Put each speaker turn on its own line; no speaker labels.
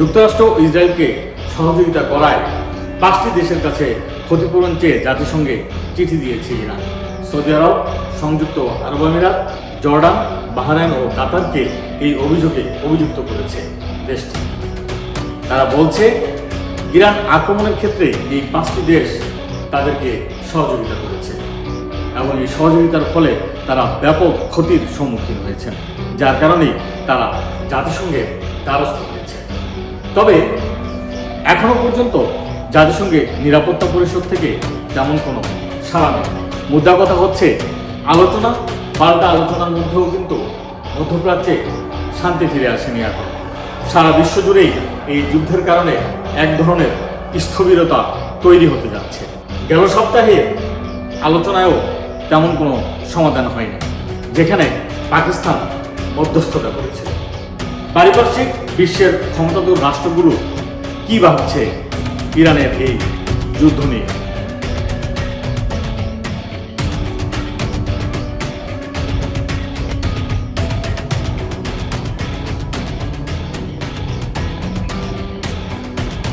যুক্তরাষ্ট্র ও ইসরায়েলকে সহযোগিতা করায় 5টি দেশের কাছে ক্ষতিপূরণ চেয়ে জাতিসংঘে চিঠি দিয়েছে ইরান। সৌদি আরব, সংযুক্ত আরব আমিরাত, জর্ডান, বাহরাইন ও কাতারকে এই অভিযোগে অভিযুক্ত করেছে দেশটি। তারা বলছে ইরান আক্রমণের ক্ষেত্রে এই 5টি দেশ তাদেরকে সহযোগিতা করেছে এবং এই সহযোগিতার ফলে তারা ব্যাপক ক্ষতির সম্মুখীন হয়েছেন, যার কারণে তারা জাতিসংঘের দ্বারস্থ হয়েছে। তবে এখনো পর্যন্ত জাতিসংঘের নিরাপত্তা পরিষদ থেকে তেমন কোনো সাড়া নেই। মুদ্রা কথা হচ্ছে পাল্টা আলোচনার মধ্যেও কিন্তু মধ্যপ্রাচ্যে শান্তি ফিরে আসেনি। এখন সারা বিশ্ব জুড়েই এই যুদ্ধের কারণে এক ধরনের স্থবিরতা তৈরি হতে যাচ্ছে। গেল সপ্তাহে আলোচনায়ও তেমন কোনো সমাধান হয়নি, যেখানে পাকিস্তান মধ্যস্থতা করেছে। পারিপার্শ্বিক বিশ্বের ক্ষমতাধর রাষ্ট্রগুলো কি ভাবছে ইরানের এই যুদ্ধ নিয়ে?